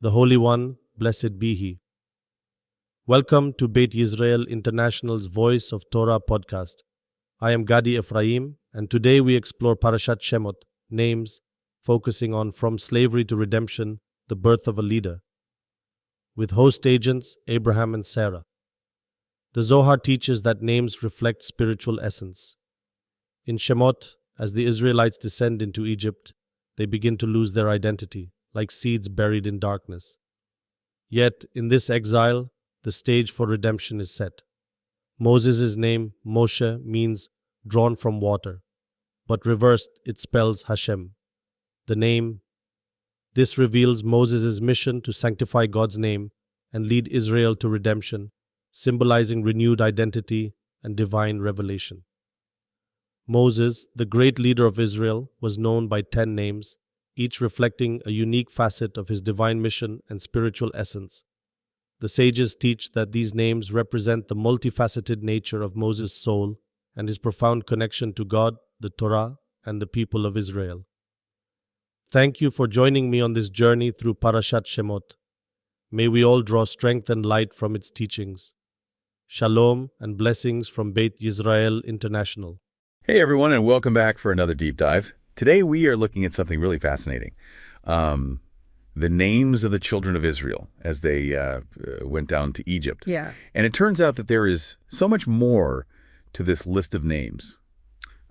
the Holy One, blessed be He. Welcome to Beit Yisrael International's Voice of Torah podcast. I am Gaddi Efrayim, and today we explore Parashat Shemot, names, focusing on From Slavery to Redemption, the Birth of a Leader, with host agents Abraham and Sarah. The Zohar teaches that names reflect spiritual essence. In Shemot, as the Israelites descend into Egypt, they begin to lose their identity, like seeds buried in darkness. Yet, in this exile, the stage for redemption is set. Moses' name, Moshe, means drawn from water, but reversed it spells Hashem. This reveals Moses' mission to sanctify God's name and lead Israel to redemption, symbolizing renewed identity and divine revelation. Moses, the great leader of Israel, was known by 10 names, each reflecting a unique facet of his divine mission and spiritual essence. The sages teach that these names represent the multifaceted nature of Moses' soul and his profound connection to God, the Torah, and the people of Israel. Thank you for joining me on this journey through Parashat Shemot. May we all draw strength and light from its teachings. Shalom and blessings from Beit Yisrael International. Hey everyone, and welcome back for another deep dive. Today we are looking at something really fascinating. The names of the children of Israel as they went down to Egypt. Yeah. And it turns out that there is so much more to this list of names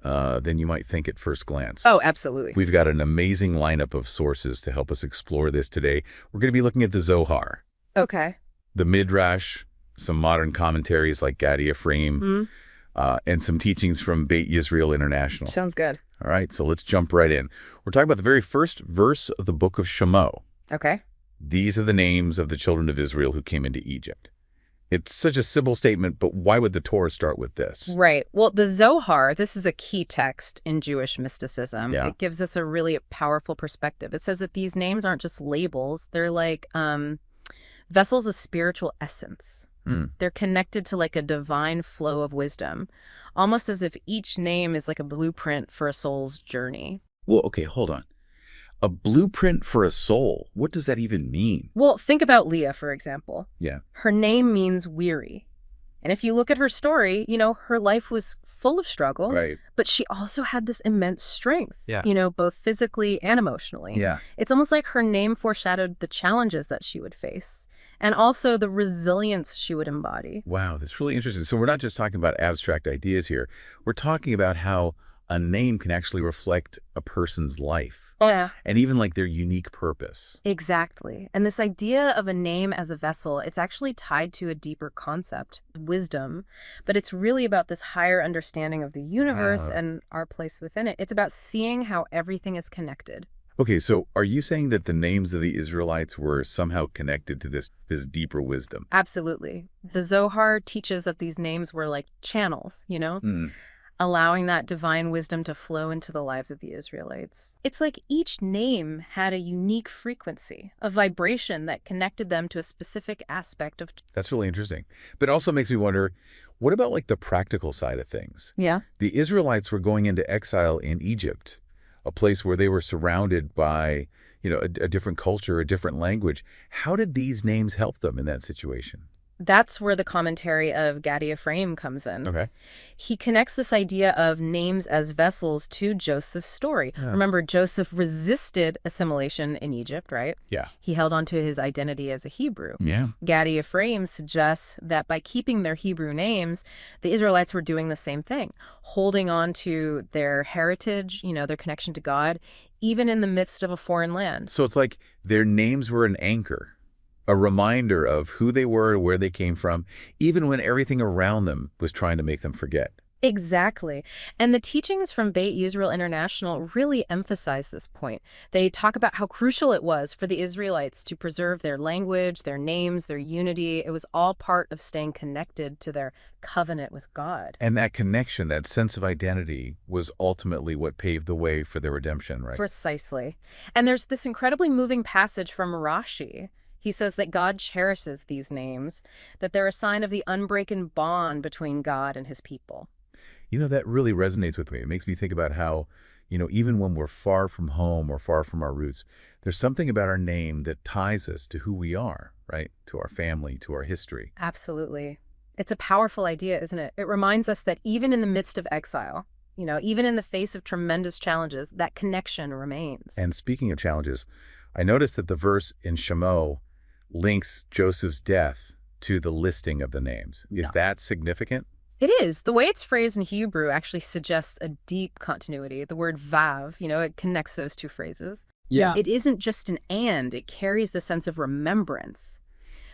than you might think at first glance. Oh, absolutely. We've got an amazing lineup of sources to help us explore this today. We're going to be looking at the Zohar. Okay. The Midrash, some modern commentaries like Gaddi, Efrayim, and some teachings from Beit Yisrael International. Sounds good. All right, so let's jump right in. We're talking about the very first verse of the book of Shemot. Okay. These are the names of the children of Israel who came into Egypt. It's such a simple statement, but why would the Torah start with this? Right. Well, the Zohar, this is a key text in Jewish mysticism. Yeah. It gives us a really powerful perspective. It says that these names aren't just labels. They're like vessels of spiritual essence. They're connected to like a divine flow of wisdom, almost as if each name is like a blueprint for a soul's journey. Well, okay, hold on. A blueprint for a soul. What does that even mean? Well, think about Leah, for example. Yeah. Her name means weary. And if you look at her story, her life was full of struggle, Right. but she also had this immense strength, Yeah. Both physically and emotionally. Yeah. It's almost like her name foreshadowed the challenges that she would face and also the resilience she would embody. Wow, that's really interesting. So we're not just talking about abstract ideas here. We're talking about how a name can actually reflect a person's life. Oh, yeah. And even like their unique purpose. Exactly. And this idea of a name as a vessel, it's actually tied to a deeper concept, wisdom, but it's really about this higher understanding of the universe and our place within it. It's about seeing how everything is connected. Okay, so are you saying that the names of the Israelites were somehow connected to this deeper wisdom? Absolutely. The Zohar teaches that these names were like channels, allowing that divine wisdom to flow into the lives of the Israelites. It's like each name had a unique frequency, a vibration that connected them to a specific aspect of... That's really interesting. But it also makes me wonder, what about like the practical side of things? Yeah. The Israelites were going into exile in Egypt, a place where they were surrounded by, a different culture, a different language. How did these names help them in that situation? That's where the commentary of Gaddi Efrayim comes in. Okay. He connects this idea of names as vessels to Joseph's story. Yeah. Remember, Joseph resisted assimilation in Egypt, right? Yeah. He held on to his identity as a Hebrew. Yeah. Gaddi Efrayim suggests that by keeping their Hebrew names, the Israelites were doing the same thing, holding on to their heritage, their connection to God, even in the midst of a foreign land. So it's like their names were an anchor, a reminder of who they were, where they came from, even when everything around them was trying to make them forget. Exactly. And the teachings from Beit Yisrael International really emphasize this point. They talk about how crucial it was for the Israelites to preserve their language, their names, their unity. It was all part of staying connected to their covenant with God. And that connection, that sense of identity, was ultimately what paved the way for their redemption, right? Precisely. And there's this incredibly moving passage from Rashi. He says that God cherishes these names, that they're a sign of the unbroken bond between God and his people. That really resonates with me. It makes me think about how, Even when we're far from home or far from our roots, there's something about our name that ties us to who we are, right? To our family, to our history. Absolutely. It's a powerful idea, isn't it? It reminds us that even in the midst of exile, even in the face of tremendous challenges, that connection remains. And speaking of challenges, I noticed that the verse in Shemot links Joseph's death to the listing of the names. Is that significant? It is. The way it's phrased in Hebrew actually suggests a deep continuity. The word vav, it connects those two phrases. Yeah. It isn't just an and, it carries the sense of remembrance,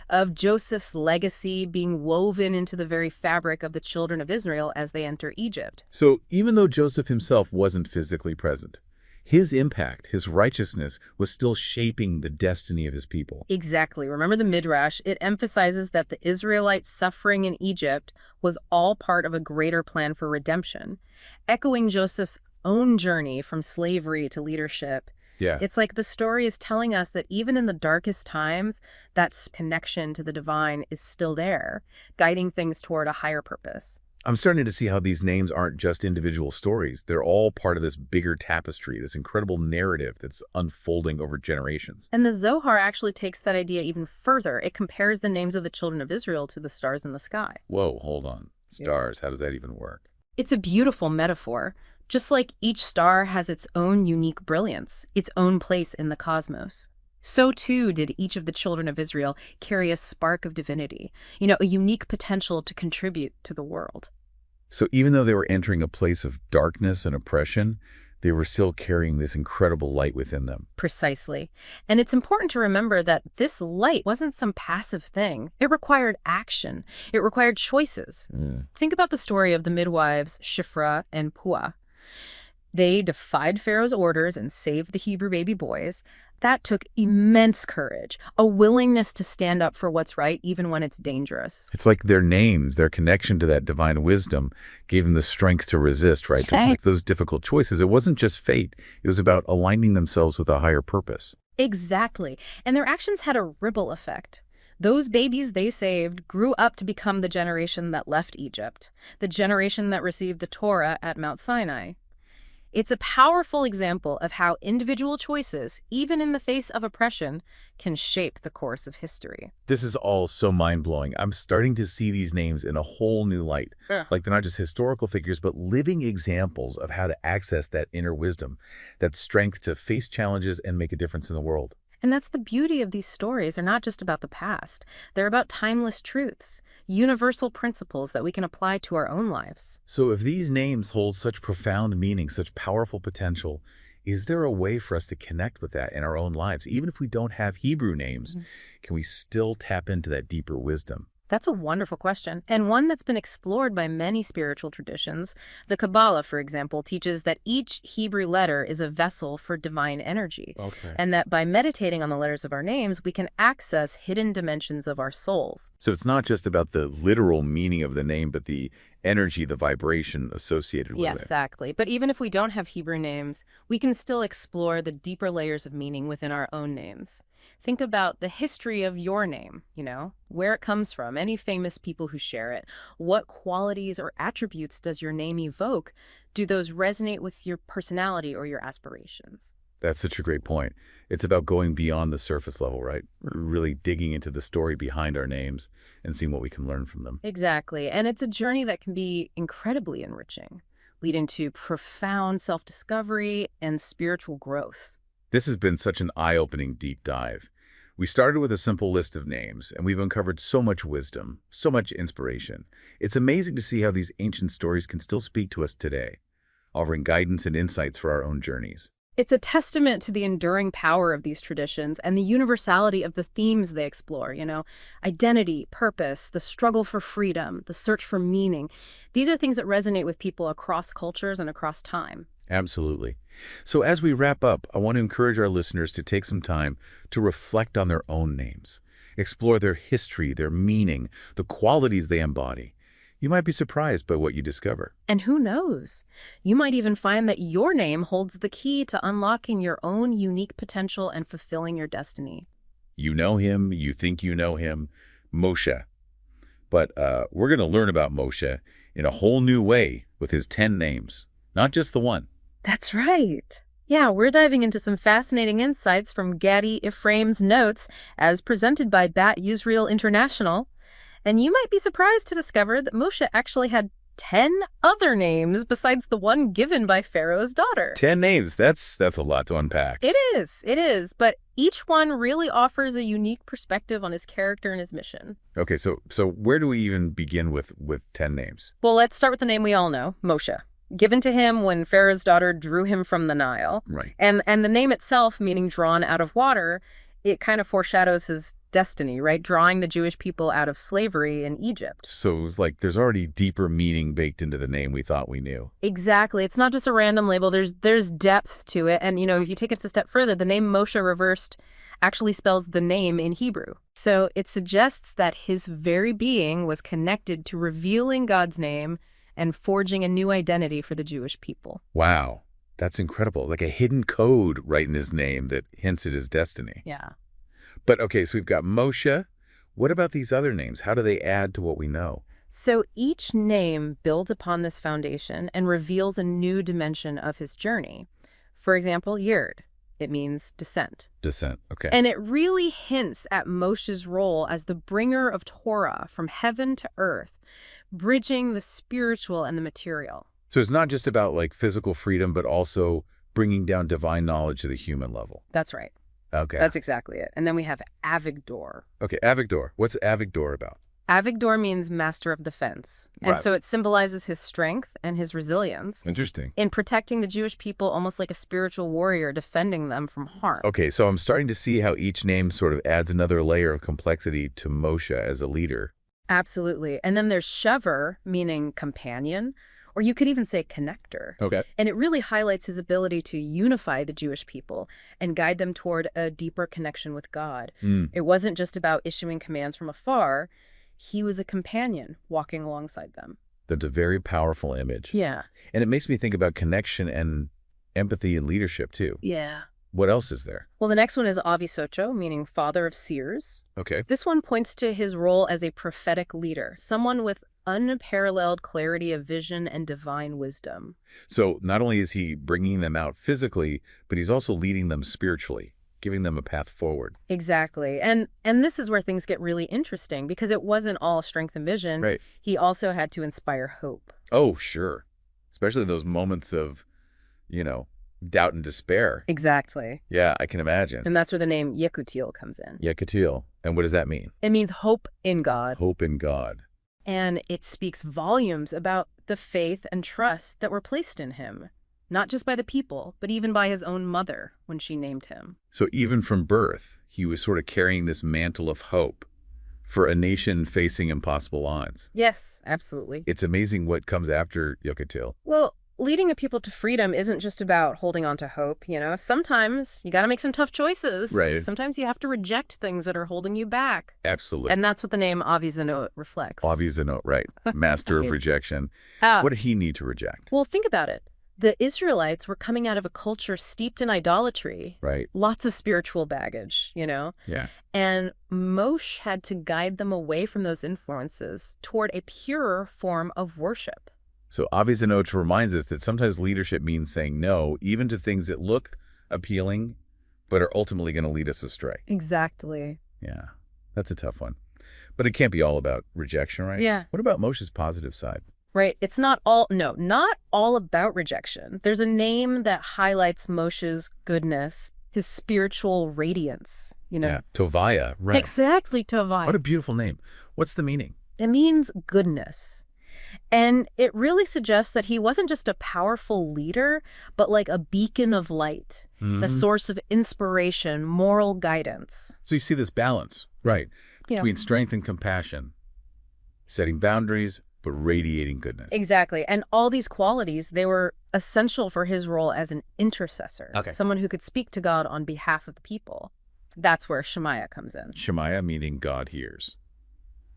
of Joseph's legacy being woven into the very fabric of the children of Israel as they enter Egypt. So even though Joseph himself wasn't physically present, his impact, his righteousness, was still shaping the destiny of his people. Exactly. Remember the Midrash? It emphasizes that the Israelites' suffering in Egypt was all part of a greater plan for redemption, echoing Joseph's own journey from slavery to leadership. Yeah. It's like the story is telling us that even in the darkest times, that connection to the divine is still there, guiding things toward a higher purpose. I'm starting to see how these names aren't just individual stories. They're all part of this bigger tapestry, this incredible narrative that's unfolding over generations. And the Zohar actually takes that idea even further. It compares the names of the children of Israel to the stars in the sky. Whoa, hold on. Stars, how does that even work? It's a beautiful metaphor. Just like each star has its own unique brilliance, its own place in the cosmos, so too did each of the children of Israel carry a spark of divinity, a unique potential to contribute to the world. So even though they were entering a place of darkness and oppression, they were still carrying this incredible light within them. Precisely. And it's important to remember that this light wasn't some passive thing. It required action. It required choices. Think about the story of the midwives Shifra and Puah. They defied Pharaoh's orders and saved the Hebrew baby boys. That took immense courage, a willingness to stand up for what's right even when it's dangerous. It's like their names, their connection to that divine wisdom gave them the strength to resist, right? To make those difficult choices. It wasn't just fate. It was about aligning themselves with a higher purpose. Exactly. And their actions had a ripple effect. Those babies they saved grew up to become the generation that left Egypt, the generation that received the Torah at Mount Sinai. It's a powerful example of how individual choices, even in the face of oppression, can shape the course of history. This is all so mind-blowing. I'm starting to see these names in a whole new light. Like they're not just historical figures, but living examples of how to access that inner wisdom, that strength to face challenges and make a difference in the world. And that's the beauty of these stories. They're not just about the past. They're about timeless truths, universal principles that we can apply to our own lives. So if these names hold such profound meaning, such powerful potential, is there a way for us to connect with that in our own lives? Even if we don't have Hebrew names, can we still tap into that deeper wisdom? That's a wonderful question, and one that's been explored by many spiritual traditions. The Kabbalah, for example, teaches that each Hebrew letter is a vessel for divine energy, and that by meditating on the letters of our names, we can access hidden dimensions of our souls. So it's not just about the literal meaning of the name, but the energy, the vibration associated with it. Exactly. But even if we don't have Hebrew names, we can still explore the deeper layers of meaning within our own names. Think about the history of your name, where it comes from, any famous people who share it. What qualities or attributes does your name evoke? Do those resonate with your personality or your aspirations? That's such a great point. It's about going beyond the surface level, right? Really digging into the story behind our names and seeing what we can learn from them. Exactly. And it's a journey that can be incredibly enriching, leading to profound self-discovery and spiritual growth. This has been such an eye-opening deep dive. We started with a simple list of names, and we've uncovered so much wisdom, so much inspiration. It's amazing to see how these ancient stories can still speak to us today, offering guidance and insights for our own journeys. It's a testament to the enduring power of these traditions and the universality of the themes they explore, identity, purpose, the struggle for freedom, the search for meaning. These are things that resonate with people across cultures and across time. Absolutely. So as we wrap up, I want to encourage our listeners to take some time to reflect on their own names, explore their history, their meaning, the qualities they embody. You might be surprised by what you discover. And who knows? You might even find that your name holds the key to unlocking your own unique potential and fulfilling your destiny. You know him, you think you know him, Moshe. But we're going to learn about Moshe in a whole new way with his 10 names, not just the one. That's right. Yeah, we're diving into some fascinating insights from Gaddi Efraim's notes as presented by Beit Yisrael International. And you might be surprised to discover that Moshe actually had 10 other names besides the one given by Pharaoh's daughter. 10 names. That's a lot to unpack. It is. But each one really offers a unique perspective on his character and his mission. Okay, so where do we even begin with 10 names? Well, let's start with the name we all know, Moshe. Given to him when Pharaoh's daughter drew him from the Nile. Right. And the name itself, meaning drawn out of water, it kind of foreshadows his destiny, right? Drawing the Jewish people out of slavery in Egypt. So it was like there's already deeper meaning baked into the name we thought we knew. Exactly. It's not just a random label. There's depth to it. And, if you take it a step further, the name Moshe reversed actually spells the name in Hebrew. So it suggests that his very being was connected to revealing God's name and forging a new identity for the Jewish people. Wow. That's incredible. Like a hidden code right in his name that hints at his destiny. Yeah. But okay, so we've got Moshe. What about these other names? How do they add to what we know? So each name builds upon this foundation and reveals a new dimension of his journey. For example, Yerd. It means descent. Descent, okay. And it really hints at Moshe's role as the bringer of Torah from heaven to earth, bridging the spiritual and the material. So it's not just about like physical freedom, but also bringing down divine knowledge to the human level. That's right. Okay. That's exactly it. And then we have Avigdor. Okay, Avigdor. What's Avigdor about? Avigdor means master of the fence. And Right. so it symbolizes his strength and his resilience Interesting. in protecting the Jewish people almost like a spiritual warrior, defending them from harm. Okay, so I'm starting to see how each name sort of adds another layer of complexity to Moshe as a leader. Absolutely. And then there's Shever, meaning companion, or you could even say connector. Okay. And it really highlights his ability to unify the Jewish people and guide them toward a deeper connection with God. It wasn't just about issuing commands from afar. He was a companion walking alongside them. That's a very powerful image. Yeah. And it makes me think about connection and empathy and leadership too. Yeah. What else is there? Well, the next one is Avisocho, meaning father of seers. Okay. This one points to his role as a prophetic leader, someone with unparalleled clarity of vision and divine wisdom. So not only is he bringing them out physically, but he's also leading them spiritually, giving them a path forward. Exactly. And this is where things get really interesting because it wasn't all strength and vision. Right. He also had to inspire hope. Oh, sure. Especially those moments of, doubt and despair. Exactly. Yeah, I can imagine. And that's where the name Yekutil comes in. Yekutil. And what does that mean? It means hope in God. Hope in God. And it speaks volumes about the faith and trust that were placed in him, not just by the people, but even by his own mother when she named him. So even from birth, he was sort of carrying this mantle of hope for a nation facing impossible odds. Yes, absolutely. It's amazing what comes after Yekutil. Well, leading a people to freedom isn't just about holding on to hope, Sometimes you got to make some tough choices. Right. Sometimes you have to reject things that are holding you back. Absolutely. And that's what the name Avizanot reflects. Avizanot, right. Master of rejection. Ah. What did he need to reject? Well, think about it. The Israelites were coming out of a culture steeped in idolatry. Right. Lots of spiritual baggage, Yeah. And Moshe had to guide them away from those influences toward a purer form of worship. So Avizanot reminds us that sometimes leadership means saying no, even to things that look appealing, but are ultimately going to lead us astray. Exactly. Yeah, that's a tough one. But it can't be all about rejection, right? Yeah. What about Moshe's positive side? Right. It's not all about rejection. There's a name that highlights Moshe's goodness, his spiritual radiance, Yeah, Tovaya, right. Exactly, Tovai. What a beautiful name. What's the meaning? It means goodness. And it really suggests that he wasn't just a powerful leader, but like a beacon of light, a source of inspiration, moral guidance. So you see this balance, right, between strength and compassion, setting boundaries, but radiating goodness. Exactly. And all these qualities, they were essential for his role as an intercessor, someone who could speak to God on behalf of the people. That's where Shemaiah comes in. Shemaiah meaning God hears.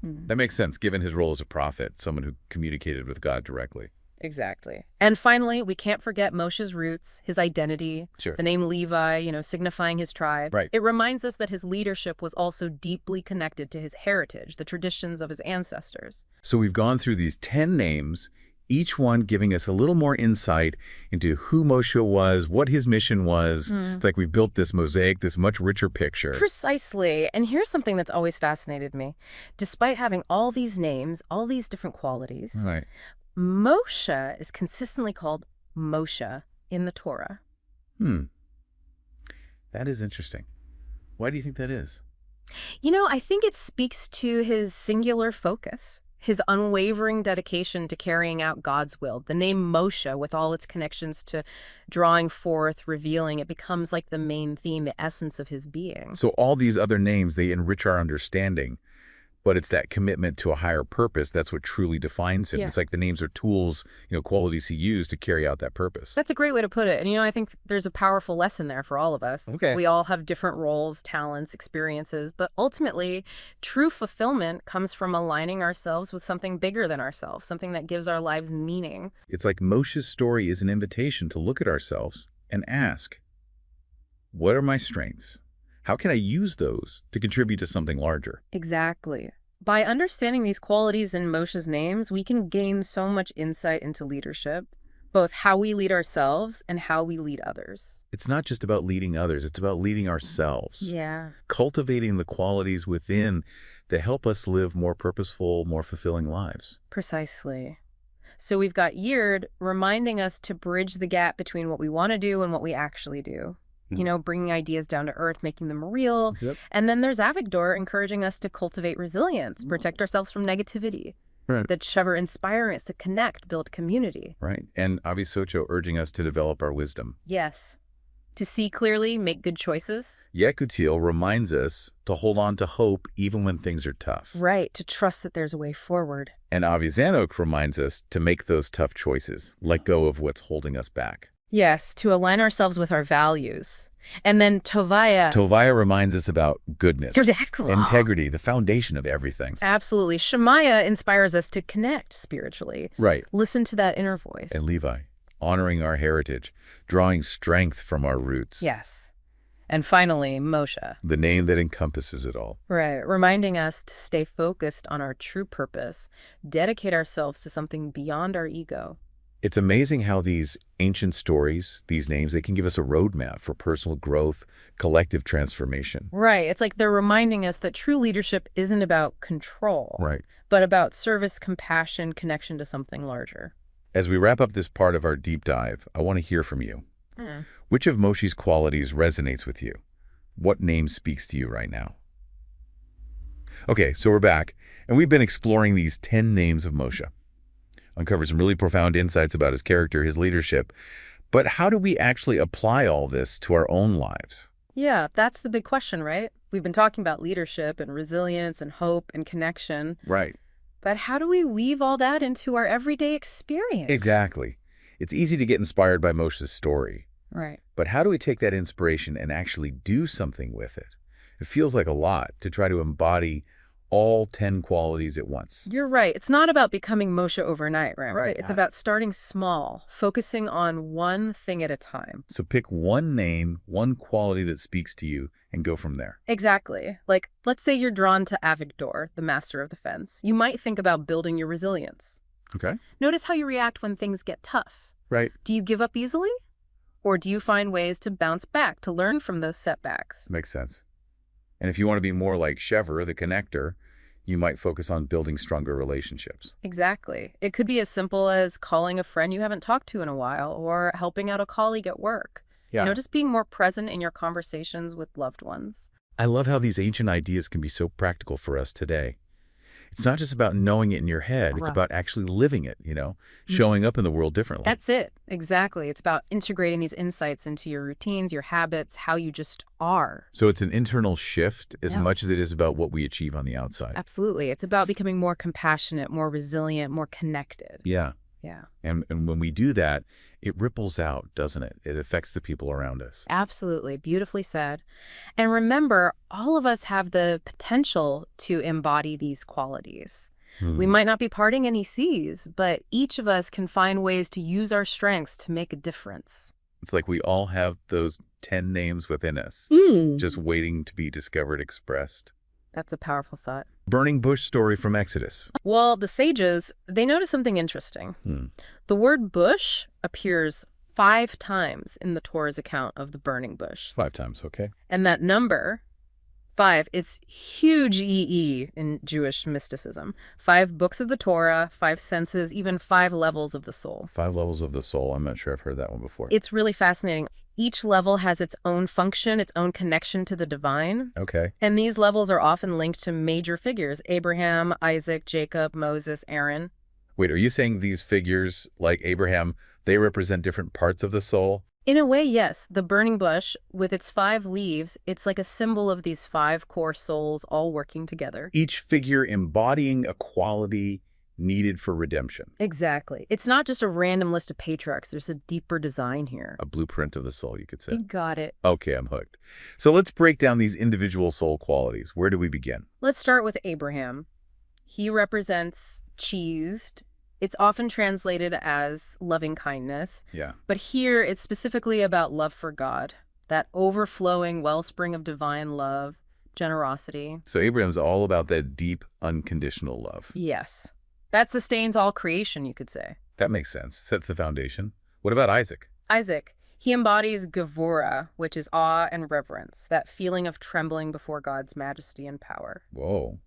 That makes sense, given his role as a prophet, someone who communicated with God directly. Exactly. And finally, we can't forget Moshe's roots, his identity, Sure. the name Levi, signifying his tribe. Right. It reminds us that his leadership was also deeply connected to his heritage, the traditions of his ancestors. So we've gone through these 10 names, each one giving us a little more insight into who Moshe was, what his mission was. It's like we've built this mosaic, this much richer picture. Precisely. And here's something that's always fascinated me. Despite having all these names, all these different qualities, Right. Moshe is consistently called Moshe in the Torah. That is interesting. Why do you think that is? You know, I think it speaks to his singular focus, his unwavering dedication to carrying out God's will. The name Moshe, with all its connections to drawing forth, revealing, it becomes like the main theme, the essence of his being. So all these other names, they enrich our understanding, but it's that commitment to a higher purpose that's what truly defines him. Yeah. It's like the names are tools, qualities he used to carry out that purpose. That's a great way to put it. And, I think there's a powerful lesson there for all of us. Okay. We all have different roles, talents, experiences, but ultimately, true fulfillment comes from aligning ourselves with something bigger than ourselves, something that gives our lives meaning. It's like Moshe's story is an invitation to look at ourselves and ask, what are my strengths? How can I use those to contribute to something larger? Exactly. By understanding these qualities in Moshe's names, we can gain so much insight into leadership, both how we lead ourselves and how we lead others. It's not just about leading others, it's about leading ourselves. Yeah. Cultivating the qualities within that help us live more purposeful, more fulfilling lives. Precisely. So we've got Yerd reminding us to bridge the gap between what we want to do and what we actually do. Bringing ideas down to earth, making them real. Yep. And then there's Avigdor encouraging us to cultivate resilience, protect ourselves from negativity. Right. The Shever inspiring us to connect, build community. Right. And Avisocho urging us to develop our wisdom. Yes. To see clearly, make good choices. Yekutiel reminds us to hold on to hope even when things are tough. Right. To trust that there's a way forward. And Avizanok reminds us to make those tough choices, let go of what's holding us back. Yes, to align ourselves with our values. And then Tovaya. Tovaya reminds us about goodness, Exactly. integrity, the foundation of everything. Absolutely. Shemaiah inspires us to connect spiritually. Right. Listen to that inner voice. And Levi, honoring our heritage, drawing strength from our roots. Yes. And finally, Moshe. The name that encompasses it all. Right. Reminding us to stay focused on our true purpose, dedicate ourselves to something beyond our ego. It's amazing how these ancient stories, these names, they can give us a roadmap for personal growth, collective transformation. Right. It's like they're reminding us that true leadership isn't about control, Right. but about service, compassion, connection to something larger. As we wrap up this part of our deep dive, I want to hear from you. Which of Moshe's qualities resonates with you? What name speaks to you right now? Okay, so we're back, and we've been exploring these 10 names of Moshe. Uncovered some really profound insights about his character, his leadership. But how do we actually apply all this to our own lives? Yeah, that's the big question, right? We've been talking about leadership and resilience and hope and connection. Right. But how do we weave all that into our everyday experience? Exactly. It's easy to get inspired by Moshe's story. Right. But how do we take that inspiration and actually do something with it? It feels like a lot to try to embody all 10 qualities at once. You're right. It's not about becoming Moshe overnight, right? Right. It's about starting small, focusing on one thing at a time. So pick one name, one quality that speaks to you, and go from there. Exactly. Like, let's say you're drawn to Avigdor, the master of the fence. You might think about building your resilience. Okay. Notice how you react when things get tough. Right. Do you give up easily? Or do you find ways to bounce back, to learn from those setbacks? Makes sense. And if you want to be more like Shever, the connector, you might focus on building stronger relationships. Exactly. It could be as simple as calling a friend you haven't talked to in a while or helping out a colleague at work. Yeah. Just being more present in your conversations with loved ones. I love how these ancient ideas can be so practical for us today. It's not just about knowing it in your head. It's Right. about actually living it, showing up in the world differently. That's it. Exactly. It's about integrating these insights into your routines, your habits, how you just are. So it's an internal shift as Yeah. much as it is about what we achieve on the outside. Absolutely. It's about becoming more compassionate, more resilient, more connected. Yeah. Yeah. And when we do that, it ripples out, doesn't it? It affects the people around us. Absolutely. Beautifully said. And remember, all of us have the potential to embody these qualities. We might not be parting any seas, but each of us can find ways to use our strengths to make a difference. It's like we all have those 10 names within us, just waiting to be discovered, expressed. That's a powerful thought. Burning bush story from Exodus. Well, the sages, they noticed something interesting. The word bush appears 5 times in the Torah's account of the burning bush. 5 times, okay. And that number, 5, it's huge EE in Jewish mysticism. 5 books of the Torah, 5 senses, even 5 levels of the soul. 5 levels of the soul. I'm not sure I've heard that one before. It's really fascinating. Each level has its own function, its own connection to the divine. Okay. And these levels are often linked to major figures: Abraham, Isaac, Jacob, Moses, Aaron. Wait, are you saying these figures, like Abraham, they represent different parts of the soul? In a way, yes. The burning bush, with its 5 leaves, it's like a symbol of these 5 core souls all working together. Each figure embodying a quality needed for redemption. Exactly. It's not just a random list of patriarchs. There's a deeper design here. A blueprint of the soul, you could say. You got it. Okay, I'm hooked. So let's break down these individual soul qualities. Where do we begin? Let's start with Abraham. He represents cheesed. It's often translated as loving kindness. Yeah. But here, it's specifically about love for God, that overflowing wellspring of divine love, generosity. So Abraham's all about that deep, unconditional love. Yes. That sustains all creation, you could say. That makes sense. Sets the foundation. What about Isaac? Isaac, he embodies gevura, which is awe and reverence, that feeling of trembling before God's majesty and power. Whoa.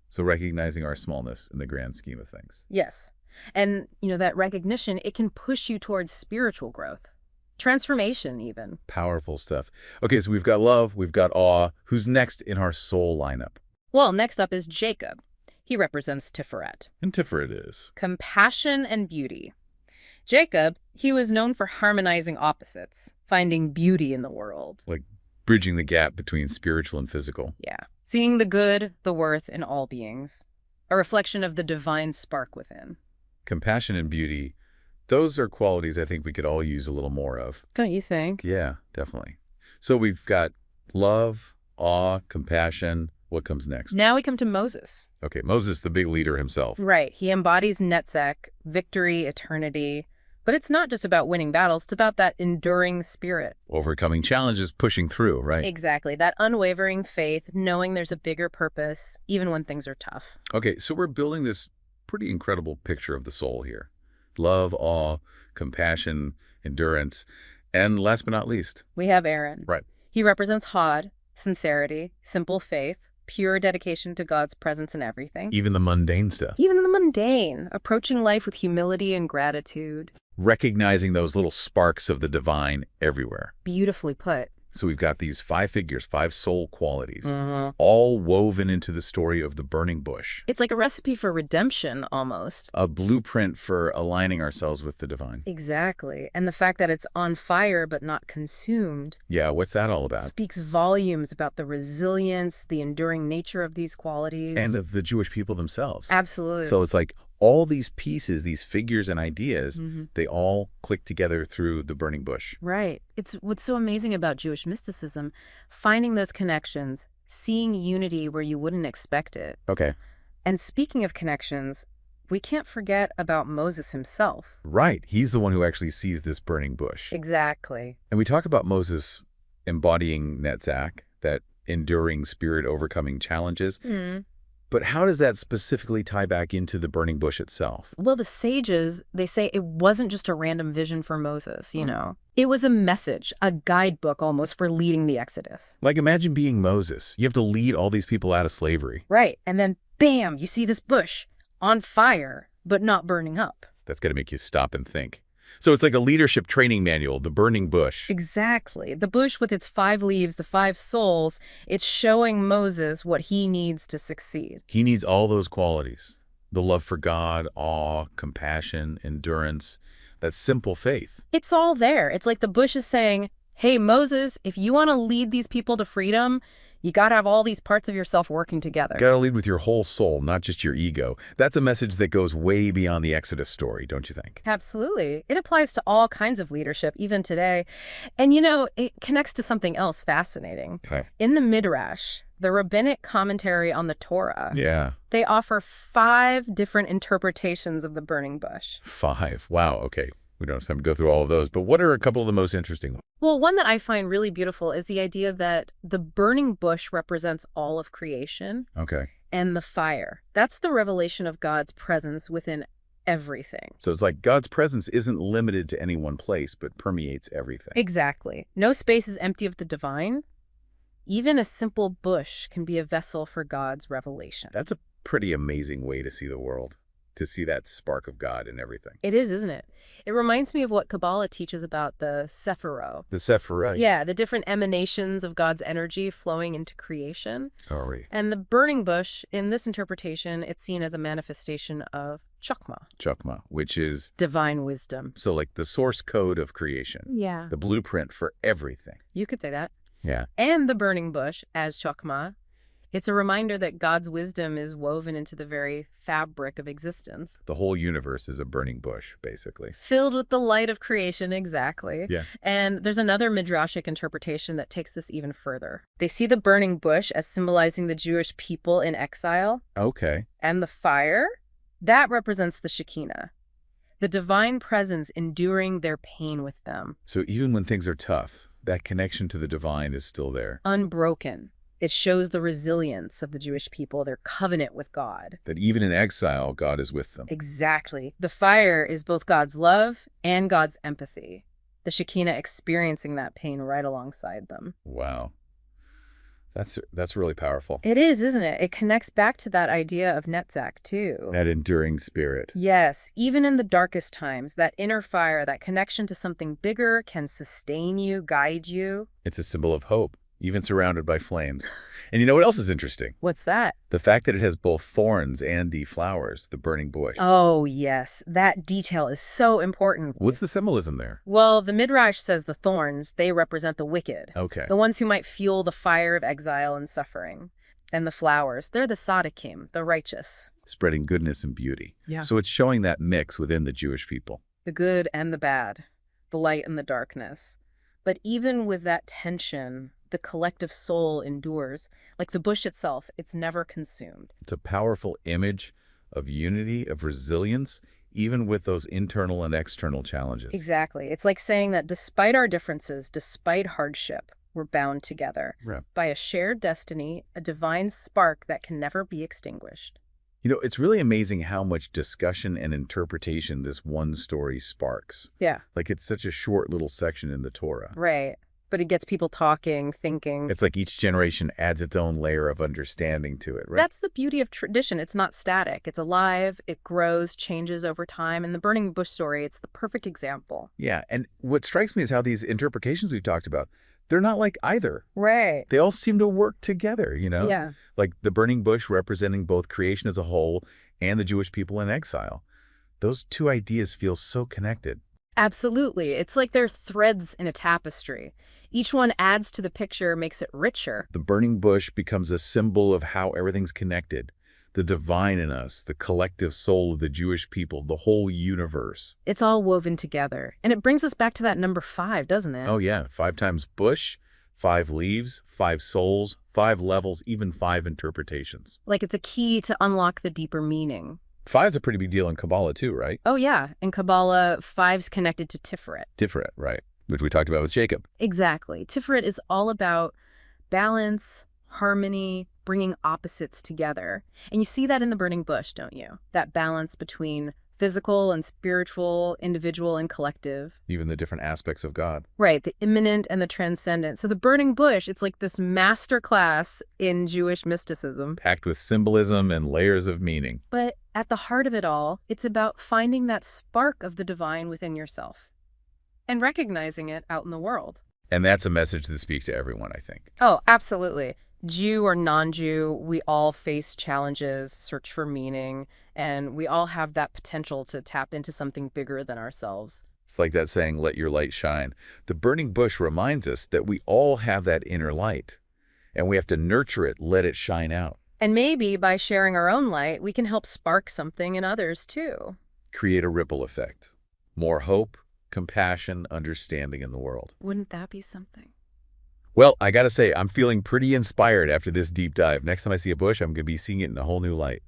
So recognizing our smallness in the grand scheme of things. Yes. And, that recognition, it can push you towards spiritual growth. Transformation, even. Powerful stuff. Okay, so we've got love, we've got awe. Who's next in our soul lineup? Well, next up is Jacob. He represents Tiferet. And Tiferet is Compassion and beauty. Jacob, he was known for harmonizing opposites, finding beauty in the world. like bridging the gap between spiritual and physical. Yeah. Seeing the good, the worth in all beings. A reflection of the divine spark within. Compassion and beauty, those are qualities I think we could all use a little more of. Don't you think? Yeah, definitely. So we've got love, awe, compassion. What comes next? Now we come to Moses. Okay, Moses, the big leader himself. Right. He embodies Netzach, victory, eternity. But it's not just about winning battles. It's about that enduring spirit. Overcoming challenges, pushing through, right? Exactly. That unwavering faith, knowing there's a bigger purpose, even when things are tough. Okay, so we're building this pretty incredible picture of the soul here. Love, awe, compassion, endurance, and last but not least. We have Aaron. Right. He represents Hod, sincerity, simple faith, pure dedication to God's presence in everything. Even the mundane stuff. Even the mundane, approaching life with humility and gratitude. Recognizing those little sparks of the divine everywhere. Beautifully put. So we've got these 5 figures, 5 soul qualities, all woven into the story of the burning bush. It's like a recipe for redemption, almost. A blueprint for aligning ourselves with the divine. Exactly. And the fact that it's on fire but not consumed Yeah, what's that all about? speaks volumes about the resilience, the enduring nature of these qualities. And of the Jewish people themselves. Absolutely. So it's like all these pieces, these figures and ideas, they all click together through the burning bush. Right. It's what's so amazing about Jewish mysticism, finding those connections, seeing unity where you wouldn't expect it. Okay. And speaking of connections, we can't forget about Moses himself. Right. He's the one who actually sees this burning bush. Exactly. And we talk about Moses embodying Netzach, that enduring spirit overcoming challenges. But how does that specifically tie back into the burning bush itself? Well, the sages, they say it wasn't just a random vision for Moses, It was a message, a guidebook almost for leading the Exodus. Like imagine being Moses. You have to lead all these people out of slavery. Right. And then, bam, you see this bush on fire, but not burning up. That's got to make you stop and think. So it's like a leadership training manual, the burning bush. Exactly. The bush with its 5 leaves, the 5 souls, it's showing Moses what he needs to succeed. He needs all those qualities. The love for God, awe, compassion, endurance, that simple faith. It's all there. It's like the bush is saying, hey, Moses, if you want to lead these people to freedom, you got to have all these parts of yourself working together. Got to lead with your whole soul, not just your ego. That's a message that goes way beyond the Exodus story, don't you think? Absolutely. It applies to all kinds of leadership, even today. And, it connects to something else fascinating. Okay. In the Midrash, the rabbinic commentary on the Torah, they offer 5 different interpretations of the burning bush. 5. Wow, okay. We don't have time to go through all of those, but what are a couple of the most interesting ones? Well, one that I find really beautiful is the idea that the burning bush represents all of creation. Okay. And the fire. That's the revelation of God's presence within everything. So it's like God's presence isn't limited to any one place, but permeates everything. Exactly. No space is empty of the divine. Even a simple bush can be a vessel for God's revelation. That's a pretty amazing way to see the world, to see that spark of God in everything. It is, isn't it? It reminds me of what Kabbalah teaches about the Sephirot. The Sephirah. Yeah, the different emanations of God's energy flowing into creation. Oh, right. And the burning bush, in this interpretation, it's seen as a manifestation of Chokmah. Chokmah, which is Divine wisdom. so like the source code of creation. Yeah. The blueprint for everything. You could say that. Yeah. And the burning bush, as Chokmah, it's a reminder that God's wisdom is woven into the very fabric of existence. The whole universe is a burning bush, basically. Filled with the light of creation, exactly. Yeah. And there's another midrashic interpretation that takes this even further. They see the burning bush as symbolizing the Jewish people in exile. Okay. And the fire, that represents the Shekinah, the divine presence enduring their pain with them. So even when things are tough, that connection to the divine is still there. Unbroken. It shows the resilience of the Jewish people, their covenant with God. That even in exile, God is with them. Exactly. The fire is both God's love and God's empathy. The Shekinah experiencing that pain right alongside them. Wow. That's really powerful. It is, isn't it? It connects back to that idea of Netzach, too. That enduring spirit. Yes, even in the darkest times, that inner fire, that connection to something bigger can sustain you, guide you. It's a symbol of hope, even surrounded by flames. And you know what else is interesting? What's that? The fact that it has both thorns and the flowers, the burning bush. Oh, yes. That detail is so important. What's the symbolism there? Well, the Midrash says the thorns, they represent the wicked. Okay. The ones who might fuel the fire of exile and suffering. And the flowers, they're the tzaddikim, the righteous. Spreading goodness and beauty. Yeah. So it's showing that mix within the Jewish people. The good and the bad, the light and the darkness. But even with that tension, the collective soul endures. Like the bush itself, it's never consumed. It's a powerful image of unity, of resilience, even with those internal and external challenges. Exactly. It's like saying that despite our differences, despite hardship, we're bound together by a shared destiny, a divine spark that can never be extinguished. You know, it's really amazing how much discussion and interpretation this one story sparks. Yeah. Like it's such a short little section in the Torah. Right. But it gets people talking, thinking. It's like each generation adds its own layer of understanding to it, right? That's the beauty of tradition. It's not static. It's alive. It grows, changes over time. And the burning bush story, it's the perfect example. Yeah. And what strikes me is how these interpretations we've talked about, they're not like either. Right. They all seem to work together, you know? Yeah. Like the burning bush representing both creation as a whole and the Jewish people in exile. Those two ideas feel so connected. Absolutely. It's like they're threads in a tapestry. Each one adds to the picture, makes it richer. The burning bush becomes a symbol of how everything's connected. The divine in us, the collective soul of the Jewish people, the whole universe. It's all woven together. And it brings us back to that number 5, doesn't it? Oh yeah, 5 times bush, 5 leaves, 5 souls, 5 levels, even 5 interpretations. Like it's a key to unlock the deeper meaning. 5's a pretty big deal in Kabbalah too, right? Oh yeah, in Kabbalah, 5's connected to Tiferet. Tiferet, right, which we talked about with Jacob. Exactly. Tiferet is all about balance, harmony, bringing opposites together. And you see that in the burning bush, don't you? That balance between physical and spiritual, individual and collective. Even the different aspects of God. Right, the immanent and the transcendent. So the burning bush, it's like this master class in Jewish mysticism. Packed with symbolism and layers of meaning. But at the heart of it all, it's about finding that spark of the divine within yourself and recognizing it out in the world. And that's a message that speaks to everyone, I think. Oh, absolutely. Jew or non-Jew, we all face challenges, search for meaning, and we all have that potential to tap into something bigger than ourselves. It's like that saying, let your light shine. The burning bush reminds us that we all have that inner light, and we have to nurture it, let it shine out. And maybe by sharing our own light, we can help spark something in others too. Create a ripple effect. More hope, compassion, understanding in the world. Wouldn't that be something? Well, I gotta say, I'm feeling pretty inspired after this deep dive. Next time I see a bush, I'm gonna be seeing it in a whole new light.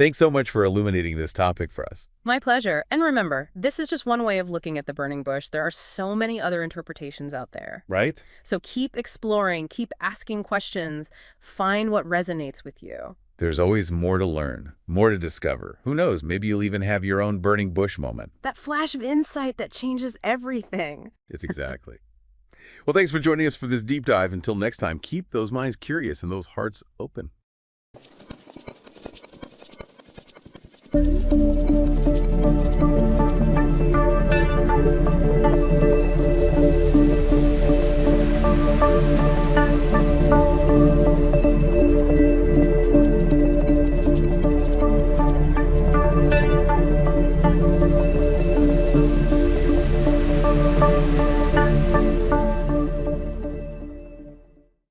Thanks so much for illuminating this topic for us. My pleasure. And remember, this is just one way of looking at the burning bush. There are so many other interpretations out there. Right? So keep exploring, keep asking questions, find what resonates with you. There's always more to learn, more to discover. Who knows, maybe you'll even have your own burning bush moment. That flash of insight that changes everything. It's exactly. Well, thanks for joining us for this deep dive. Until next time, keep those minds curious and those hearts open.